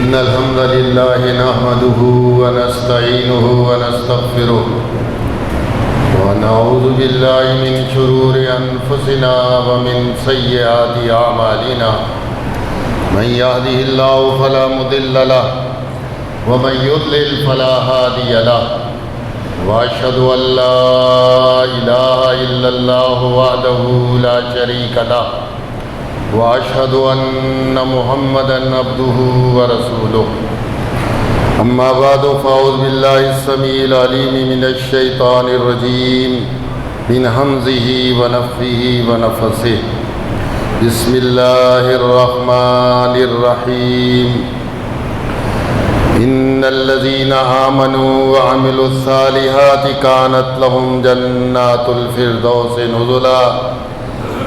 إن الحمد لله نحمده ونستعينه ونستغفره ونعوذ بالله من شرور أنفسنا ومن سيئات أعمالنا من يهده الله فلا مضل له ومن يضلل فلا هادي له وأشهد أن لا إله إلا الله وحده لا شريك له وأشهد أن محمدًا عبده ورسوله أما بعد فأعوذ بالله السميع العليم من الشيطان الرجيم من همزه ونفخه ونفثه بسم الله الرحمن الرحيم إن الذين آمنوا وعملوا الصالحات كانت لهم جنات الفردوس نزلا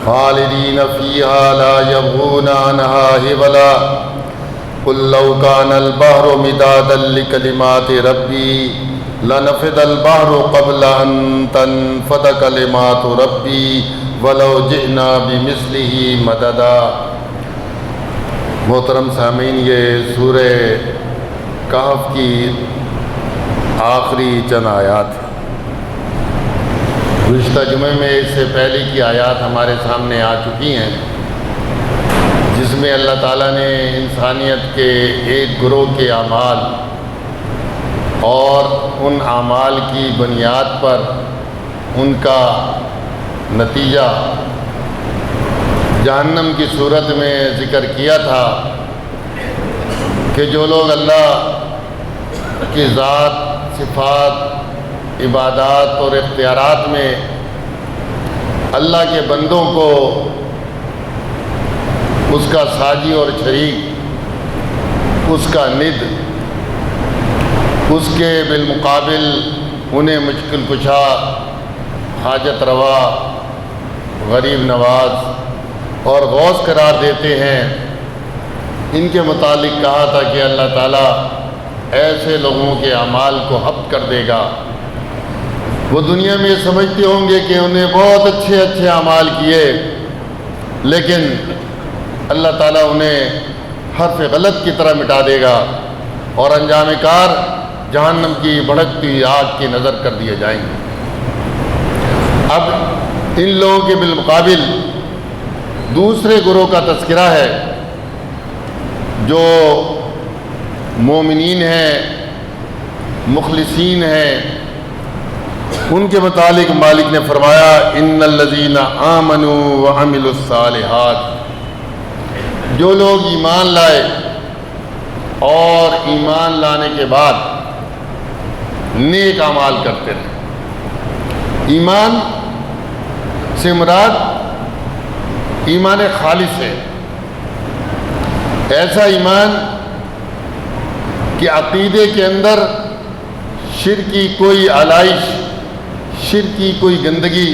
خالدين فيها لا يبغون عنها حولا قل لو كان البحر مدادا لكلمات ربي لنفد البحر قبل أن تنفد كلمات ربي ولو جئنا بمثله مددا۔ محترم سامعین، یہ سورہ کہف کی آخری چند آیات ہیں۔ گزشتہ جمعے میں اس سے پہلے کی آیات ہمارے سامنے آ چکی ہیں، جس میں اللہ تعالیٰ نے انسانیت کے ایک گروہ کے اعمال اور ان اعمال کی بنیاد پر ان کا نتیجہ جہنم کی صورت میں ذکر کیا تھا کہ جو لوگ اللہ کی ذات، صفات، عبادات اور اختیارات میں اللہ کے بندوں کو اس کا ساجی اور شریک، اس کا ند، اس کے بالمقابل انہیں مشکل کشا، حاجت روا، غریب نواز اور غوث قرار دیتے ہیں، ان کے متعلق کہا تھا کہ اللہ تعالیٰ ایسے لوگوں کے اعمال کو حبط کر دے گا۔ وہ دنیا میں سمجھتے ہوں گے کہ انہیں بہت اچھے اعمال کیے، لیکن اللہ تعالیٰ انہیں حرف غلط کی طرح مٹا دے گا اور انجام کار جہنم کی بھڑکتی آگ کی نظر کر دیے جائیں گے۔ اب ان لوگوں کے بالمقابل دوسرے گروہ کا تذکرہ ہے جو مومنین ہیں، مخلصین ہیں۔ ان کے متعلق مالک نے فرمایا ان الذین آمنوا وعملوا الصالحات، جو لوگ ایمان لائے اور ایمان لانے کے بعد نیک اعمال کرتے رہے۔ ایمان سے مراد ایمان خالص ہے، ایسا ایمان کہ عقیدے کے اندر شرک کی کوئی آلائش، شرک کی کوئی گندگی،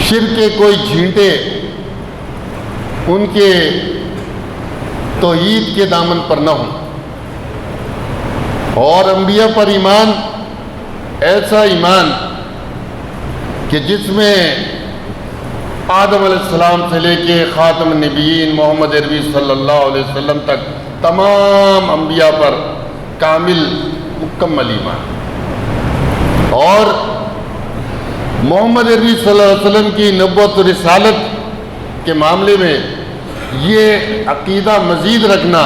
شرک کے کوئی جھینٹے ان کے توحید کے دامن پر نہ ہوں، اور انبیاء پر ایمان ایسا ایمان کہ جس میں آدم علیہ السلام سے لے کے خاتم النبیین محمد عربی صلی اللہ علیہ وسلم تک تمام انبیاء پر کامل مکمل ایمان، اور محمد عربی صلی اللہ علیہ وسلم کی نبوت و رسالت کے معاملے میں یہ عقیدہ مزید رکھنا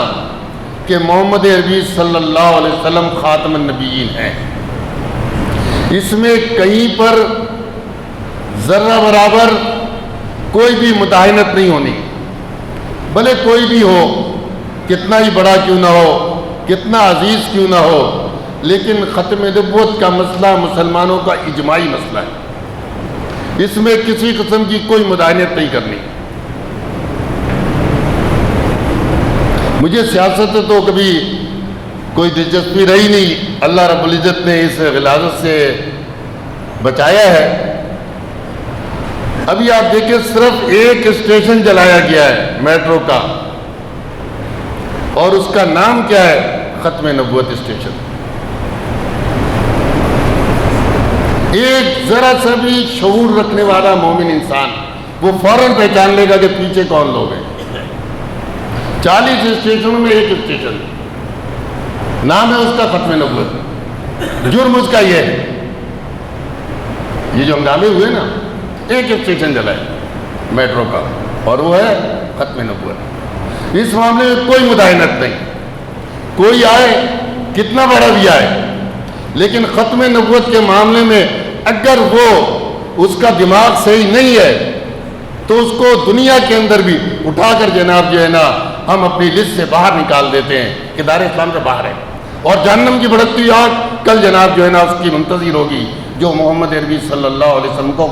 کہ محمد عربی صلی اللہ علیہ وسلم خاتم النبیین ہیں۔ اس میں کہیں پر ذرہ برابر کوئی بھی مداہنت نہیں ہونی، بھلے کوئی بھی ہو، کتنا ہی بڑا کیوں نہ ہو، کتنا عزیز کیوں نہ ہو، لیکن ختم نبوت کا مسئلہ مسلمانوں کا اجماعی مسئلہ ہے، اس میں کسی قسم کی کوئی مداہنت نہیں کرنی۔ مجھے سیاست تو کبھی کوئی دلچسپی رہی نہیں، اللہ رب العزت نے اس غلاظت سے بچایا ہے۔ ابھی آپ دیکھیں صرف ایک اسٹیشن جلایا گیا ہے میٹرو کا، اور اس کا نام کیا ہے؟ ختم نبوت اسٹیشن۔ ایک ذرا سا بھی شعور رکھنے والا مومن انسان وہ فوراً پہچان لے گا کہ پیچھے کون لوگ ہیں۔ 40 اسٹیشنوں میں ایک اسٹیشن نام ہے اس کا ختم نبوت. جرم اس کا یہ ہے. یہ جو ہنگامے ہوئے نا، ایک اسٹیشن جلا ہے میٹرو کا، اور وہ ہے ختم نبوت. اس معاملے میں کوئی مداہنت نہیں. کوئی آئے کتنا بڑا بھی آئے، لیکن ختم نبوت کے معاملے میں اگر وہ اس کا دماغ صحیح نہیں ہے تو اس کو دنیا کے اندر بھی اٹھا کر جناب جو ہے نا ہم اپنی لسٹ سے باہر نکال دیتے ہیں کہ دار اسلام سے باہر ہے. اور جہنم کی بھڑکتی آگ کل جناب جو ہے نا اس کی منتظر ہوگی جو محمد عربی صلی اللہ علیہ وسلم کو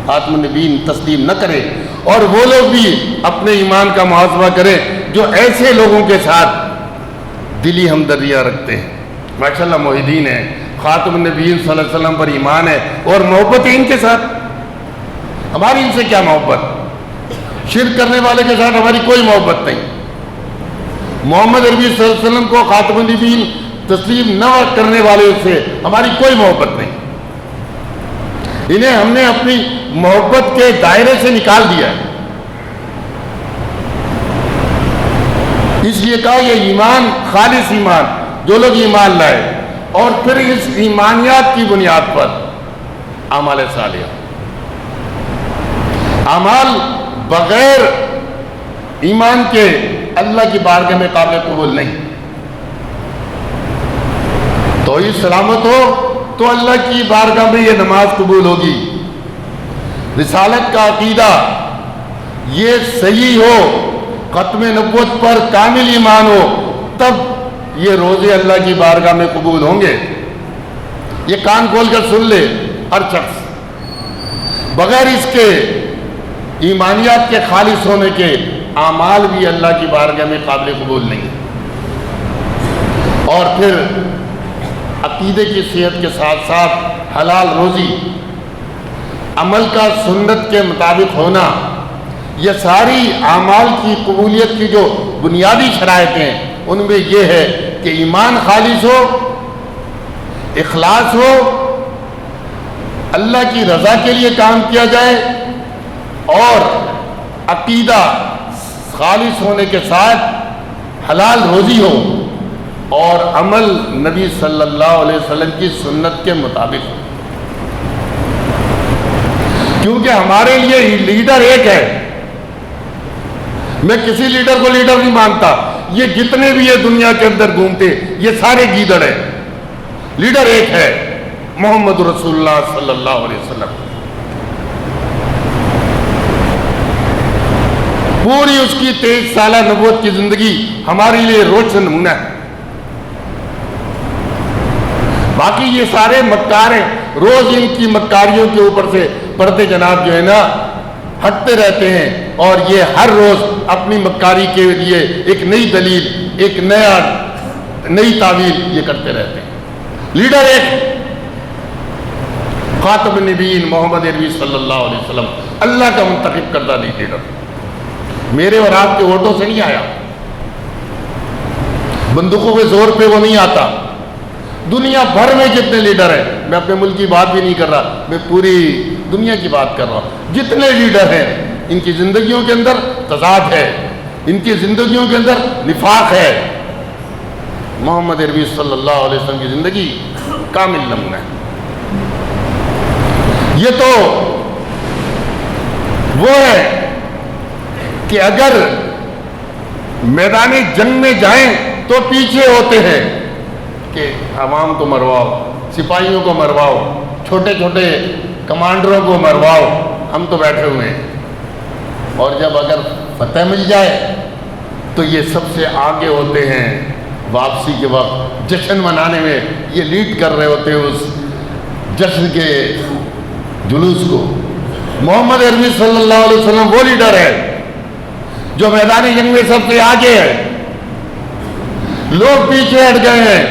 خاتم النبیین تسلیم نہ کرے. اور وہ لوگ بھی اپنے ایمان کا محاسبہ کریں جو ایسے لوگوں کے ساتھ دلی ہمدردیاں رکھتے ہیں. ماشاءاللہ موحدین ہیں، خاتم النبیین صلی اللہ علیہ وسلم پر ایمان ہے اور محبت ہے ان کے ساتھ. ہماری ان سے کیا محبت؟ شرک کرنے والے کے ساتھ ہماری کوئی محبت نہیں. محمد عربی صلی اللہ علیہ وسلم کو خاتم النبیین تسلیم نہ کرنے والے سے ہماری کوئی محبت نہیں. انہیں ہم نے اپنی محبت کے دائرے سے نکال دیا ہے. اس لیے کہا یہ ایمان خالص ایمان، جو لوگ ایمان لائے اور پھر اس ایمانیات کی بنیاد پر اعمال صالحہ. اعمال بغیر ایمان کے اللہ کی بارگاہ میں قابل قبول نہیں. توحید سلامت ہو تو اللہ کی بارگاہ میں یہ نماز قبول ہوگی. رسالت کا عقیدہ یہ صحیح ہو، ختم نبوت پر کامل ایمان ہو، تب یہ روزے اللہ کی بارگاہ میں قبول ہوں گے. یہ کان کھول کر سن لے ہر شخص. بغیر اس کے ایمانیات کے خالص ہونے کے اعمال بھی اللہ کی بارگاہ میں قابل قبول نہیں. اور پھر عقیدے کی صحت کے ساتھ ساتھ حلال روزی، عمل کا سنت کے مطابق ہونا، یہ ساری اعمال کی قبولیت کی جو بنیادی شرائط ہیں ان میں یہ ہے کہ ایمان خالص ہو، اخلاص ہو، اللہ کی رضا کے لیے کام کیا جائے، اور عقیدہ خالص ہونے کے ساتھ حلال روزی ہو، اور عمل نبی صلی اللہ علیہ وسلم کی سنت کے مطابق ہو. کیونکہ ہمارے لیے لیڈر ایک ہے. میں کسی لیڈر کو لیڈر نہیں مانتا. یہ جتنے بھی یہ دنیا کے اندر گھومتے یہ سارے گیدڑ ہیں. لیڈر ایک ہے، محمد رسول اللہ صلی اللہ علیہ وسلم. پوری اس کی 23 سالہ نبوت کی زندگی ہمارے لیے روشن نمونہ ہے. باقی یہ سارے مکار ہیں، روز ان کی مکاریوں کے اوپر سے پردے جناب جو ہے نا ہٹتے رہتے ہیں، اور یہ ہر روز اپنی مکاری کے لیے ایک نئی دلیل، ایک نئی تعویل یہ کرتے رہتے ہیں. لیڈر ایک خاتم النبیین محمد عربی صلی اللہ علیہ وسلم، اللہ کا منتخب کردہ لیڈر. میرے اور آپ کے ووٹوں سے نہیں آیا، بندوقوں کے زور پہ وہ نہیں آتا. دنیا بھر میں جتنے لیڈر ہیں، میں اپنے ملک کی بات بھی نہیں کر رہا، میں پوری دنیا کی بات کر رہا ہوں. جتنے لیڈر ہیں ان کی زندگیوں کے اندر تضاد ہے، ان کی زندگیوں کے اندر نفاق ہے. محمد عربی صلی اللہ علیہ وسلم کی زندگی کامل نمونہ ہے. یہ تو وہ ہے کہ اگر میدان جنگ میں جائیں تو پیچھے ہوتے ہیں کہ عوام کو مرواؤ، سپاہیوں کو مرواؤ، چھوٹے چھوٹے کمانڈروں کو مرواؤ، ہم تو بیٹھے ہوئے ہیں. اور جب اگر فتح مل جائے تو یہ سب سے آگے ہوتے ہیں. واپسی کے وقت جشن منانے میں یہ لیڈ کر رہے ہوتے ہیں اس جشن کے جلوس کو. محمد عربی صلی اللہ علیہ وسلم وہ لیڈر ہے جو میدان جنگ میں سب سے آگے ہے. لوگ پیچھے ہٹ گئے ہیں.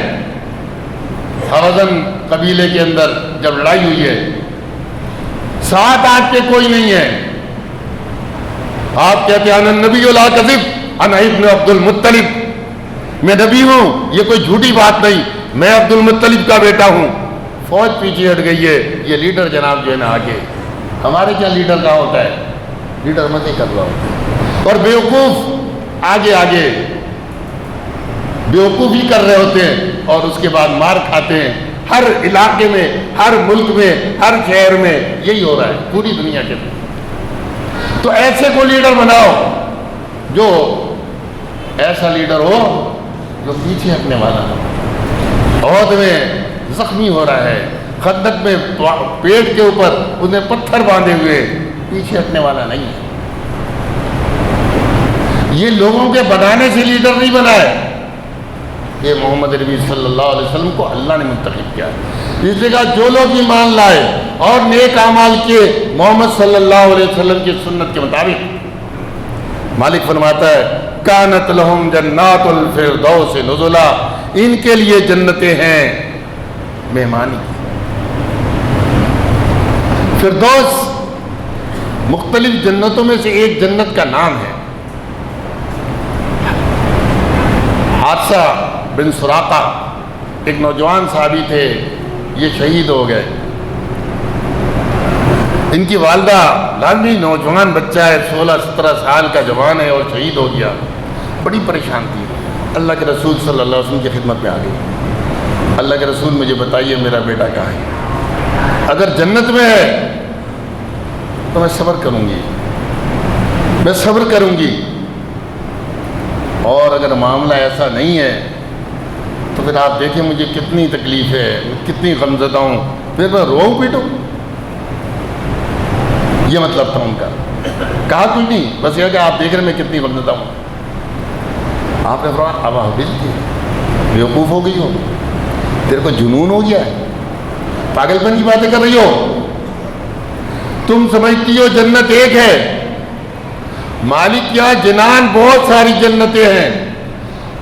حوازن قبیلے کے اندر جب لڑائی ہوئی ہے، ساتھ آج کے کوئی نہیں ہے. آپ کہتے ہیں انا نبی لا کذب انا ابن عبد المطلب، میں نبی ہوں، یہ کوئی جھوٹی بات نہیں، میں عبد المطلب کا بیٹا ہوں. فوج پیچھے ہٹ گئی ہے، یہ لیڈر جناب جو ہے نا آگے. ہمارے کیا لیڈر کا ہوتا ہے؟ لیڈر مت ہی کر رہا ہوں. اور بیوقوف آگے آگے بیوقوفی کر رہے ہوتے ہیں اور اس کے بعد مار کھاتے ہیں. ہر علاقے میں، ہر ملک میں، ہر شہر میں یہی ہو رہا ہے، پوری دنیا کے اندر. تو ایسے کو لیڈر بناؤ جو ایسا لیڈر ہو جو پیچھے ہٹنے والا ہو. عہد میں زخمی ہو رہا ہے، خندق میں پیٹ کے اوپر انہیں پتھر باندھے ہوئے، پیچھے ہٹنے والا نہیں ہے. یہ لوگوں کے بنانے سے لیڈر نہیں بنا ہے، یہ محمد عربی صلی اللہ علیہ وسلم کو اللہ نے منتخب کیا ہے. اس لیے کہا جو لوگ ایمان لائے اور نیک اعمال کیے محمد صلی اللہ علیہ وسلم کی سنت کے مطابق. مالک فرماتا ہے کانت لہم جنات الفردوس نزلا، ان کے لیے جنتیں ہیں مہمانی کی. فردوس مختلف جنتوں میں سے ایک جنت کا نام ہے. حادثہ بن سراقہ ایک نوجوان صحابی تھے، یہ شہید ہو گئے. ان کی والدہ لازمی نوجوان بچہ ہے، 16-17 سال کا جوان ہے اور شہید ہو گیا. بڑی پریشان تھی. اللہ کے رسول صلی اللہ علیہ وسلم کی خدمت میں آ گئی. اللہ کے رسول مجھے بتائیے میرا بیٹا کہاں ہے؟ اگر جنت میں ہے تو میں صبر کروں گی، میں صبر کروں گی، اور اگر معاملہ ایسا نہیں ہے تو پھر آپ دیکھیں مجھے کتنی تکلیف ہے، کتنی غمزدہ ہوں، پھر میں روؤں پیٹوں. یہ مطلب تھا ان کا. کہا کچھ نہیں، بس یہ کہ آپ دیکھ رہے میں کتنی غمزدہ ہوں. آپ نے فرمایا اب حافظ تھی، بیوقوف ہو گئی ہو، تیرے کو جنون ہو گیا ہے، پاگل پن کی باتیں کر رہی ہو. تم سمجھتی ہو جنت ایک ہے، مالک کیا جنان بہت ساری جنتیں ہیں،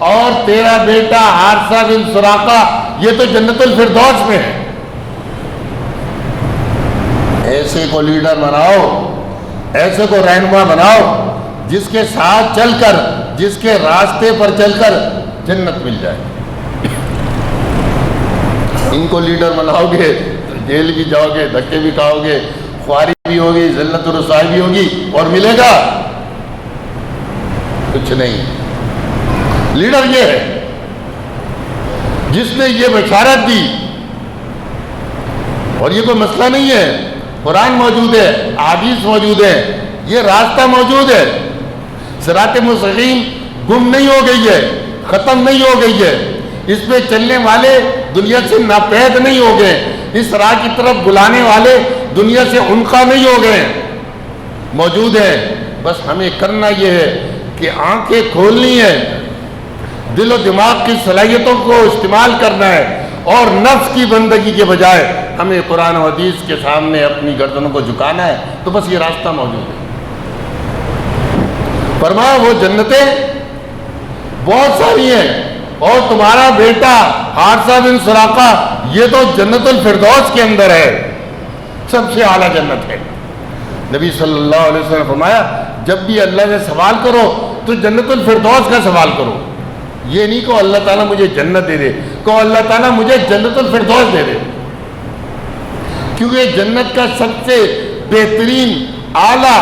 اور تیرا بیٹا حارثہ بن سراقہ یہ تو جنت الفردوس میں ہے. ایسے کو لیڈر بناؤ، ایسے کو رہنما بناؤ جس کے ساتھ چل کر، جس کے راستے پر چل کر جنت مل جائے. ان کو لیڈر بناؤ گے جیل بھی جاؤ گے، دھکے بھی کھاؤ گے، خواری بھی ہوگی، ذلت و رسوائی بھی ہوگی، اور ملے گا کچھ نہیں. لیڈر یہ ہے جس نے یہ بشارت دی، اور یہ کوئی مسئلہ نہیں ہے، قرآن موجود ہے، احادیث موجود ہے، یہ راستہ موجود ہے. صراط مستقیم گم نہیں ہو گئی ہے، ختم نہیں ہو گئی ہے. اس پہ چلنے والے دنیا سے ناپید نہیں ہو گئے، اس راہ کی طرف بلانے والے دنیا سے عنقا نہیں ہو گئے، موجود ہے. بس ہمیں کرنا یہ ہے کہ آنکھیں کھولنی ہے، دل و دماغ کی صلاحیتوں کو استعمال کرنا ہے، اور نفس کی بندگی کے بجائے ہمیں قرآن و حدیث کے سامنے اپنی گردنوں کو جھکانا ہے. تو بس یہ راستہ موجود ہے. فرمایا وہ جنتیں بہت ساری ہیں، اور تمہارا بیٹا حارثہ بن سراقہ یہ تو جنت الفردوس کے اندر ہے، سب سے اعلیٰ جنت ہے. نبی صلی اللہ علیہ وسلم نے فرمایا جب بھی اللہ سے سوال کرو تو جنت الفردوس کا سوال کرو. یہ نہیں کہ اللہ تعالیٰ مجھے جنت دے دے، کہ اللہ تعالیٰ مجھے جنت الفردوس دے دے، کیونکہ جنت کا سب سے بہترین اعلیٰ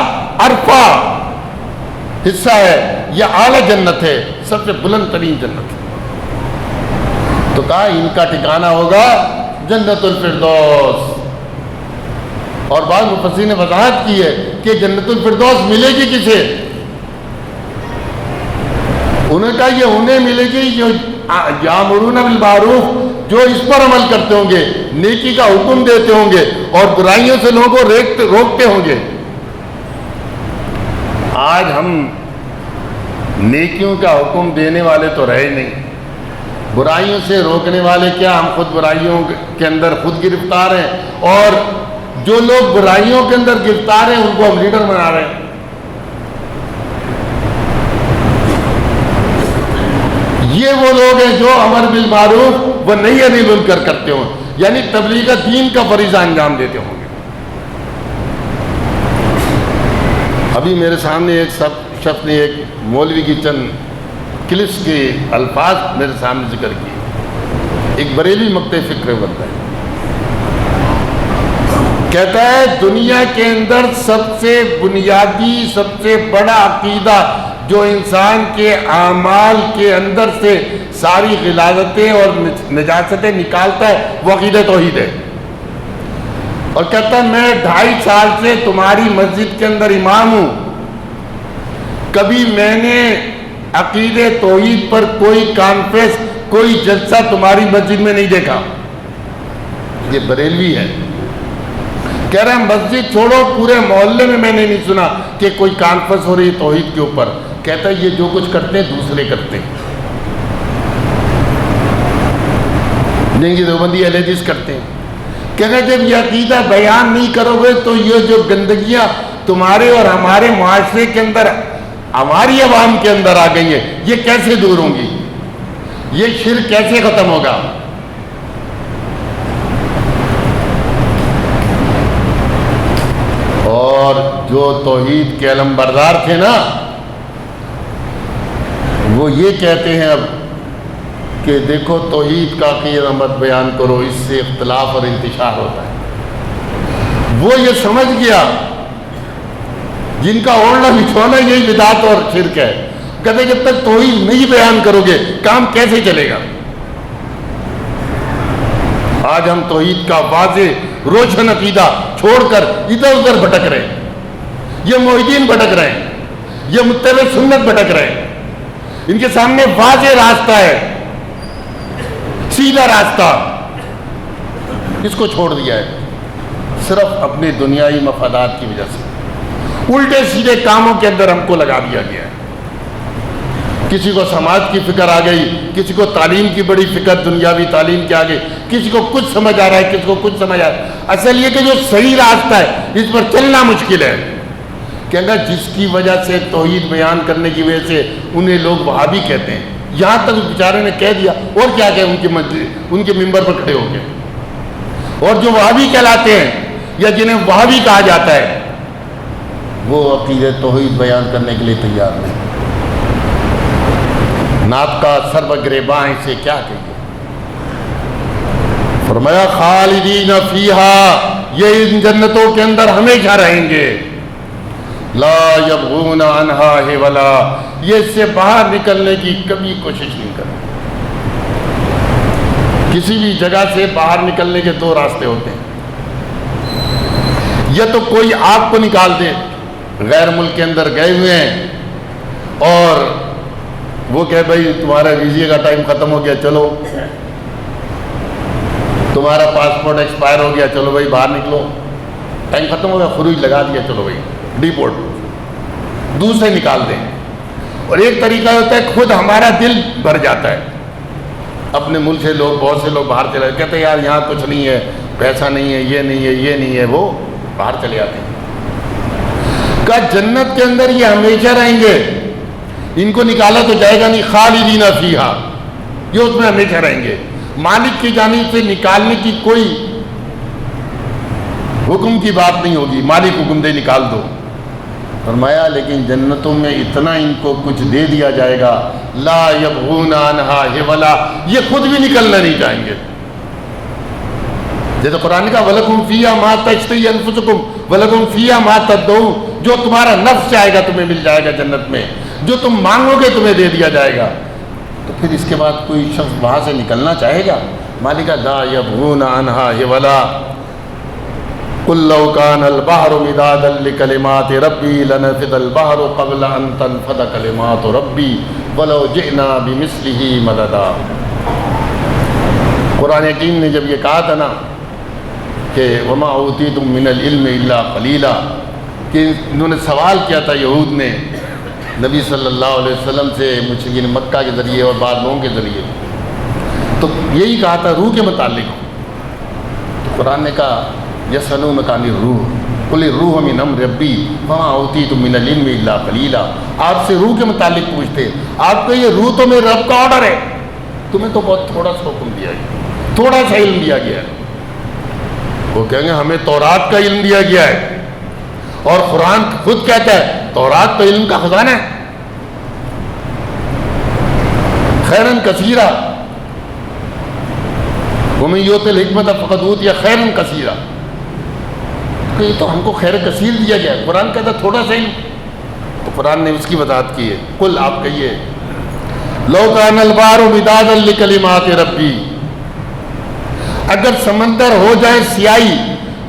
عرفہ حصہ ہے، یہ اعلیٰ جنت ہے، سب سے بلند ترین جنت ہے. تو کہا ان کا ٹھکانہ ہوگا جنت الفردوس. اور بعض مفسرین نے وضاحت کی ہے کہ جنت الفردوس ملے گی کسے؟ انہوں نے کہا یہ انہیں ملے گی جو یامرون بالمعروف، جو اس پر عمل کرتے ہوں گے، نیکی کا حکم دیتے ہوں گے، اور برائیوں سے لوگوں کو روکتے ہوں گے. آج ہم نیکیوں کا حکم دینے والے تو رہے نہیں، برائیوں سے روکنے والے کیا، ہم خود برائیوں کے اندر خود گرفتار ہیں، اور جو لوگ برائیوں کے اندر گرفتار ہیں ان کو ہم لیڈر بنا رہے ہیں. یہ وہ لوگ ہیں جو امر بالمعروف و نہی عن المنکر کرتے ہوں، یعنی تبلیغ دین کا فریضہ انجام دیتے ہوں گے. ابھی میرے سامنے ایک شخص نے ایک مولوی کی چند کلپس کے الفاظ میرے سامنے ذکر کیے. ایک بریلوی مکتب فکر بنتا ہے، کہتا ہے دنیا کے اندر سب سے بنیادی، سب سے بڑا عقیدہ جو انسان کے اعمال کے اندر سے ساری غلاظتیں اور نجاستیں نکالتا ہے وہ عقیدہ توحید ہے. اور کہتا ہے میں 2.5 سال سے تمہاری مسجد کے اندر امام ہوں, کبھی میں نے عقیدہ توحید پر کوئی کانفرنس کوئی جلسہ تمہاری مسجد میں نہیں دیکھا. یہ بریلوی ہے, کہہ رہے ہیں مسجد چھوڑو پورے محلے میں نے نہیں سنا کہ کوئی کانفرنس ہو رہی ہے توحید کے اوپر. کہتا ہے یہ جو کچھ کرتے ہیں دوسرے کرتے ہیں, جن کی دیوبندی اہل حدیث کرتے ہیں. کہہ رہے جب یہ عقیدہ بیان نہیں کرو گے تو یہ جو گندگیاں تمہارے اور ہمارے معاشرے کے اندر ہماری عوام کے اندر آ گئی ہیں یہ کیسے دور ہوں گی, یہ شرک کیسے ختم ہوگا. اور جو توحید کے علم بردار تھے نا وہ یہ کہتے ہیں اب کہ دیکھو توحید کا عقیدہ مت بیان کرو, اس سے اختلاف اور انتشار ہوتا ہے. وہ یہ سمجھ گیا جن کا اوڑھنا بچھونا یہی بدعت اور شرک ہے. کہتے جب تک توحید نہیں بیان کرو گے کام کیسے چلے گا. آج ہم توحید کا واضح روشن عقیدہ چھوڑ کر ادھر ادھر بھٹک رہے ہیں. یہ موحدین بھٹک رہے ہیں, یہ متبع سنت بھٹک رہے ہیں. ان کے سامنے واضح راستہ ہے, سیدھا راستہ, اس کو چھوڑ دیا ہے صرف اپنے دنیائی مفادات کی وجہ سے. الٹے سیدھے کاموں کے اندر ہم کو لگا دیا گیا ہے. کسی کو سماج کی فکر آ گئی, کسی کو تعلیم کی بڑی فکر دنیاوی تعلیم کے آگے, کسی کو کچھ سمجھ آ رہا ہے, کسی کو کچھ سمجھ آ رہا ہے. اصل یہ کہ جو صحیح راستہ ہے اس پر چلنا مشکل ہے. کہ اگر جس کی وجہ سے توحید بیان کرنے کی وجہ سے انہیں لوگ وہابی کہتے ہیں, یہاں تک بیچارے نے کہہ دیا اور کیا کہ ان کے ممبر پر کھڑے ہو گئے. اور جو وہابی کہلاتے ہیں یا جنہیں وہابی کہا جاتا ہے وہ عقیدہ توحید بیان کرنے کے لیے تیار نہیں. نعت کا سرو گریباں سے کیا کہیے. فرمایا خالدین فیہا, یہ ان جنتوں کے اندر ہمیشہ رہیں گے. لا یبغون عنہا حولا, یہ اس سے باہر نکلنے کی کبھی کوشش نہیں کریں. کسی بھی جگہ سے باہر نکلنے کے 2 راستے ہوتے ہیں. یا تو کوئی آپ کو نکال دے, غیر ملک کے اندر گئے ہوئے ہیں اور وہ کہے بھائی تمہارا ویزے کا ٹائم ختم ہو گیا, چلو تمہارا پاسپورٹ ایکسپائر ہو گیا, چلو بھائی باہر نکلو, ٹائم ختم ہو گیا, خروج لگا دیا, چلو بھائی ڈیپورٹ, دوسرے نکال دیں. اور ایک طریقہ ہوتا ہے خود ہمارا دل بھر جاتا ہے, اپنے ملک سے لوگ بہت سے لوگ باہر چلے جاتے, کہتے ہیں یار یہاں کچھ نہیں ہے, پیسہ نہیں ہے, یہ نہیں ہے, یہ نہیں ہے, وہ باہر چلے جاتے ہیں. کہ جنت کے اندر یہ ہمیشہ رہیں گے, ان کو نکالا تو جائے گا نہیں. خالدین فیہا, یہ اس میں ہمیشہ رہیں گے. مالک کی جانب سے نکالنے کی کوئی حکم کی بات نہیں ہوگی, مالک حکم دے نکال دو. فرمایا لیکن جنتوں میں اتنا ان کو کچھ دے دیا جائے گا, لا یبغون عنہا حولا, یہ خود بھی نکلنا نہیں چاہیں گے. جیسے قرآن کا وَلَكُمْ فِيهَا مَا تَشْتَهِي أَنفُسُكُمْ وَلَكُمْ فِيهَا مَا تَدْعُونَ, جو تمہارا نفس چاہے گا تمہیں مل جائے گا جنت میں, جو تم مانگو گے تمہیں دے دیا جائے گا. تو پھر اس کے بعد کوئی شخص وہاں سے نکلنا چاہے گا. مالک لا یبغون عنہا حولا. قُلْ لَوْ كَانَ الْبَحْرُ مِدَادًا لِكَلِمَاتِ رَبِّي لَنَفِدَ الْبَحْرُ قَبْلَ أَن تَنفَدَ كَلِمَاتُ رَبِّي وَلَوْ جِئْنَا بِمِثْلِهِ مَدَدًا. قرآن حکیم نے جب یہ کہا تھا نا کہ وَمَا أُوتِيتُم مِّنَ الْعِلْمِ إِلَّا قَلِيلًا, کہ انہوں نے سوال کیا تھا یہود نے نبی صلی اللہ علیہ وسلم سے مشرکین مکہ کے ذریعے اور بعض لوگوں کے ذریعے, تو یہی کہا تھا روح کے متعلق. تو قرآن نے کہا یسألونک عن الروح قل الروح من امر ربی وما اوتیتم من العلم الا قلیلا. آپ سے روح کے متعلق پوچھتے, آپ کو یہ روح تو میرے رب کا آرڈر ہے, تمہیں تو بہت تھوڑا سا حکم دیا گیا, تھوڑا سا علم دیا گیا ہے. وہ کہیں گے ہمیں تورات کا علم دیا گیا ہے, اور قرآن خود کہتا ہے تورات تو علم کا خزانہ ہے. خیرن کثیرہ ومن یؤت الحکمت فقد اوتی خیرن کثیرہ, کہ یہ تو ہم کو خیر کثیر دیا گیا ہے. قرآن کہتا ہے تھوڑا سا علم, تو قرآن نے اس کی وضاحت کی ہے. قل آپ کہیے لو کان البحر مدادا لکلمات ربی، اگر سمندر ہو جائے سیاہی،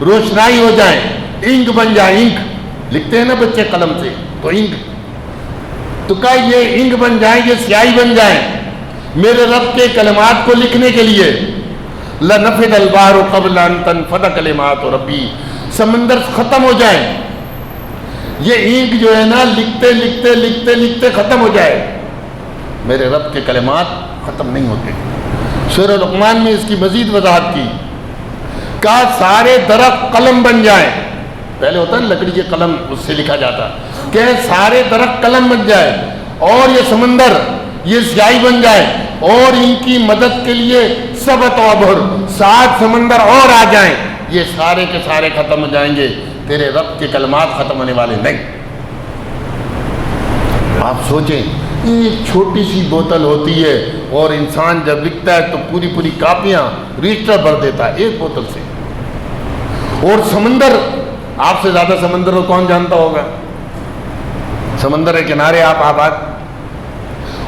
روشنائی ہو جائے، انک بن جائے، انک لکھتے ہیں نا بچے قلم سے تو انک، تو کہا یہ انک بن جائیں، یہ سیاہی بن جائیں میرے رب کے کلمات کو لکھنے کے لیے، لنفد البحر قبل ان تنفد کلمات ربی، سمندر ختم ہو جائیں، یہ انک جو ہے نا لکھتے لکھتے لکھتے لکھتے ختم ہو جائے، میرے رب کے کلمات ختم نہیں ہوتے. سورہ لقمان میں اس کی مزید وضاحت کی، کہا سارے درخت قلم بن جائیں، پہلے ہوتا ہے لکڑی کے قلم، اس سے لکھا جاتا، کہ سارے درخت قلم بن جائے اور یہ سمندر یہ سیاہی بن جائے اور ان کی مدد کے لیے 7 ابحر 7 سمندر اور آ جائیں، یہ سارے کے سارے ختم ہو جائیں گے، تیرے رب کے کلمات ختم ہونے والے نہیں. آپ سوچیں ایک چھوٹی سی بوتل ہوتی ہے اور انسان جب لکھتا ہے تو پوری پوری کاپیاں رجسٹر بھر دیتا ہے ایک بوتل سے، اور سمندر، آپ سے زیادہ سمندر کو کون جانتا ہوگا، سمندر کے کنارے آپ آباد،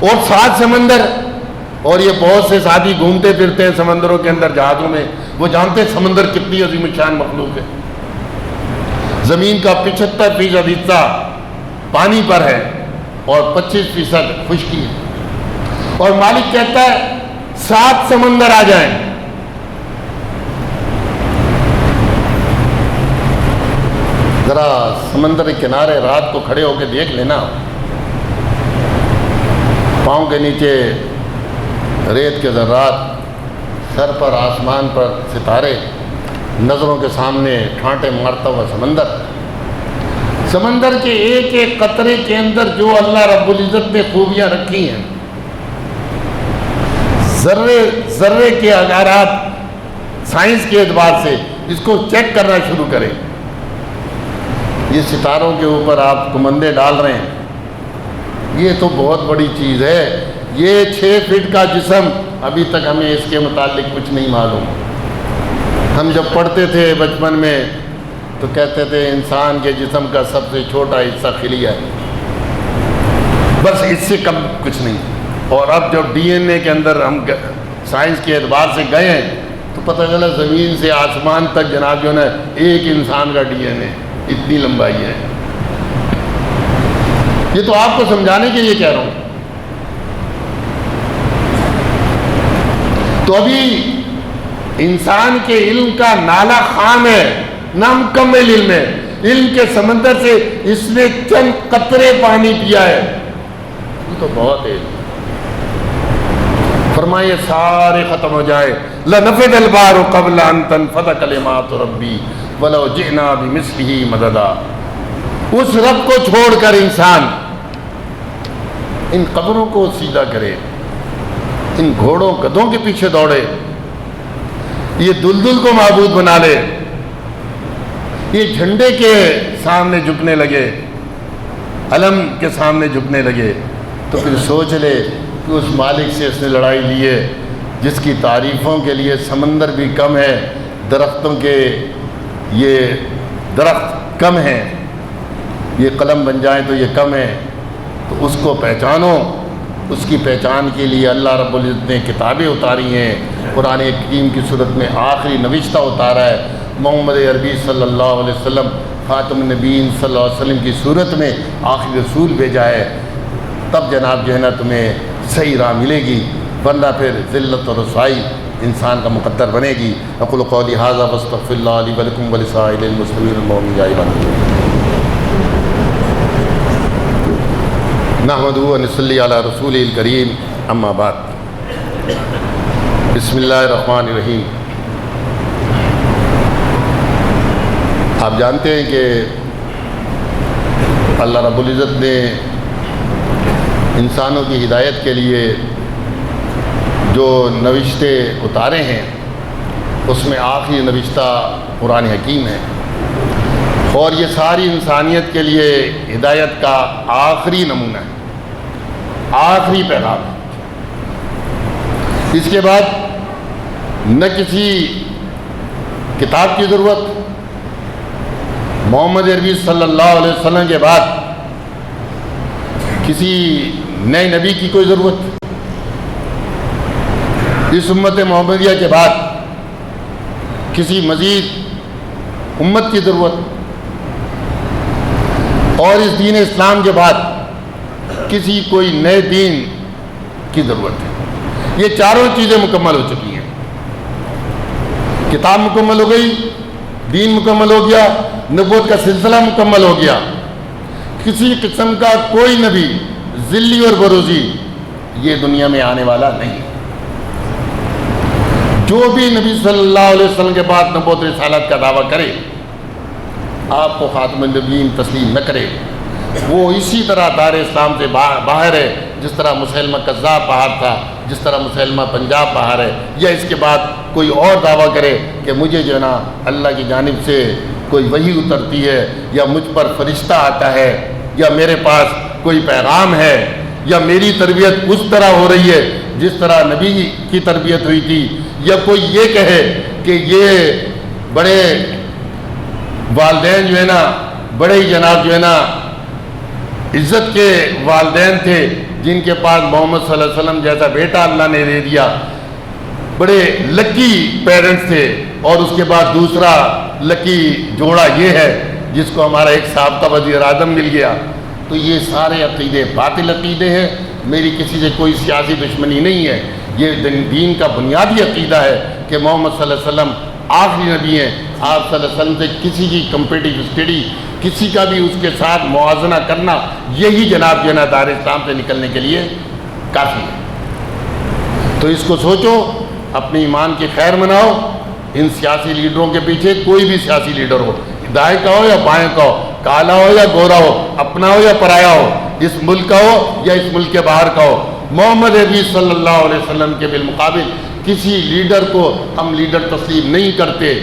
اور 7 سمندر، اور یہ بہت سے ساتھی گھومتے پھرتے ہیں سمندروں کے اندر جہازوں میں، وہ جانتے ہیں سمندر کتنی عظیم الشان مخلوق ہے. زمین کا 75% حصہ پانی پر ہے اور 25% خشکی ہے، اور مالک کہتا ہے 7 سمندر آ جائیں. ذرا سمندر کے کنارے رات کو کھڑے ہو کے دیکھ لینا، پاؤں کے نیچے ریت کے ذرات، سر پر آسمان پر ستارے، نظروں کے سامنے ٹھانٹے مارتا ہوا سمندر. سمندر کے ایک ایک قطرے کے اندر جو اللہ رب العزت نے خوبیاں رکھی ہیں، ذرے ذرے کے اگرات سائنس کے اعتبار سے اس کو چیک کرنا شروع کریں. یہ ستاروں کے اوپر آپ کمندے ڈال رہے ہیں، یہ تو بہت بڑی چیز ہے. یہ 6 فٹ کا جسم، ابھی تک ہمیں اس کے متعلق کچھ نہیں معلوم. ہم جب پڑھتے تھے بچپن میں تو کہتے تھے انسان کے جسم کا سب سے چھوٹا حصہ خلیہ ہے، بس اس سے کم کچھ نہیں. اور اب جب ڈی این اے کے اندر ہم سائنس کے اعتبار سے گئے ہیں تو پتہ چلا زمین سے آسمان تک جناب جو ہے ایک انسان کا ڈی این اے، اتنی لمبائی ہے. یہ تو آپ کو سمجھانے کے لیے کہہ رہا ہوں. تو ابھی انسان کے علم کا نالا خام ہے، نہ مکمل علم ہے. علم کے سمندر سے اس نے چند قطرے پانی پیا ہے، یہ تو بہت ہے. فرمائیے سارے ختم ہو جائے، لنفد البحر قبل ان تنفد کلمات ربی ولو جئنا بمثلہ مددا. اس رب کو چھوڑ کر انسان ان قبروں کو سیدھا کرے، ان گھوڑوں گدھوں کے پیچھے دوڑے، یہ دلدل کو معبود بنا لے، یہ جھنڈے کے سامنے جھکنے لگے، علم کے سامنے جھکنے لگے، تو پھر سوچ لے کہ اس مالک سے اس نے لڑائی لی ہے جس کی تعریفوں کے لیے سمندر بھی کم ہے، درختوں کے یہ درخت کم ہیں، یہ قلم بن جائیں تو یہ کم ہے. تو اس کو پہچانو. اس کی پہچان کے لیے اللہ رب العزت نے کتابیں اتاری ہیں. قرآن حکیم کی صورت میں آخری نوشتہ اتارا ہے. محمد عربی صلی اللہ علیہ وسلم خاتم النبیین صلی اللہ علیہ وسلم کی صورت میں آخری رسول بھیجا ہے. تب جناب جو ہے نا تمہیں صحیح راہ ملے گی، ورنہ پھر ذلت و رسوائی انسان کا مقدر بنے گی. اقول قولی ھذا واستغفر اللہ لی ولکم ولسائر المسلمین المؤمنین. نحمدہ و نصلی علی رسولہ الکریم، اما بعد. بسم اللہ الرحمن الرحیم. آپ جانتے ہیں کہ اللہ رب العزت نے انسانوں کی ہدایت کے لیے جو نوشتے اتارے ہیں اس میں آخری نوشتہ قرآن حکیم ہے، اور یہ ساری انسانیت کے لیے ہدایت کا آخری نمونہ ہے، آخری پیغام. اس کے بعد نہ کسی کتاب کی ضرورت. محمد عربی صلی اللہ علیہ وسلم کے بعد کسی نئے نبی کی کوئی ضرورت؟ اس امت محمدیہ کے بعد کسی مزید امت کی ضرورت؟ اور اس دین اسلام کے بعد کسی کوئی نئے دین کی ضرورت ہے؟ یہ چاروں چیزیں مکمل ہو چکی ہیں، کتاب مکمل ہو گئی، دین مکمل ہو گیا، نبوت کا سلسلہ مکمل ہو گیا، کسی قسم کا کوئی نبی ذلی اور بروزی یہ دنیا میں آنے والا نہیں۔ جو بھی نبی صلی اللہ علیہ وسلم کے بعد نبوت رسالت کا دعویٰ کرے، آپ کو خاتم النبیین تسلیم نہ کرے، وہ اسی طرح دار اسلام سے باہر ہے جس طرح مسلمہ کذاب باہر تھا، جس طرح مسلمہ پنجاب باہر ہے، یا اس کے بعد کوئی اور دعویٰ کرے کہ مجھے جو ہے نا اللہ کی جانب سے کوئی وحی اترتی ہے، یا مجھ پر فرشتہ آتا ہے، یا میرے پاس کوئی پیغام ہے، یا میری تربیت اس طرح ہو رہی ہے جس طرح نبی کی تربیت ہوئی تھی، یا کوئی یہ کہے کہ یہ بڑے والدین جو ہے نا، بڑے ہی جناب جو ہے نا عزت کے والدین تھے جن کے پاس محمد صلی اللہ علیہ وسلم جیسا بیٹا اللہ نے دے دیا، بڑے لکی پیرنٹس تھے، اور اس کے بعد دوسرا لکی جوڑا یہ ہے جس کو ہمارا ایک سابقہ وزیر اعظم مل گیا۔ تو یہ سارے عقیدے باطل عقیدے ہیں، میری کسی سے کوئی سیاسی دشمنی نہیں ہے، یہ دین کا بنیادی عقیدہ ہے کہ محمد صلی اللہ علیہ وسلم آخری نبی ہیں۔ آپ صلی اللہ علیہ وسلم سے کسی کی کمپیٹیو اسٹڈی، کسی کا بھی اس کے ساتھ موازنہ کرنا، یہی جناب جو ہے نا دار اسلام سے نکلنے کے لیے کافی ہے۔ تو اس کو سوچو، اپنی ایمان کی خیر مناؤ۔ ان سیاسی لیڈروں کے پیچھے کوئی بھی سیاسی لیڈر ہو، دائیں کا ہو یا بائیں کا ہو، کالا ہو یا گورا ہو، اپنا ہو یا پرایا ہو، اس ملک کا ہو یا اس ملک کے باہر کا ہو، محمد عربی صلی اللہ علیہ وسلم کے بالمقابل کسی لیڈر کو ہم لیڈر تسلیم نہیں کرتے۔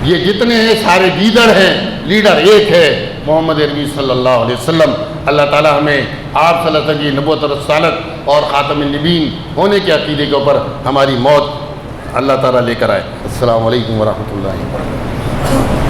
یہ جتنے ہیں سارے لیڈر ہیں، لیڈر ایک ہے، محمد عربی صلی اللہ علیہ وسلم۔ اللہ تعالی ہمیں آپ صلی اللہ علیہ وسلم کی نبوت و رسالت اور خاتم النبیین ہونے کے عقیدے کے اوپر ہماری موت اللہ تعالیٰ لے کر آئے۔ السلام علیکم ورحمۃ اللہ وبرکاتہ۔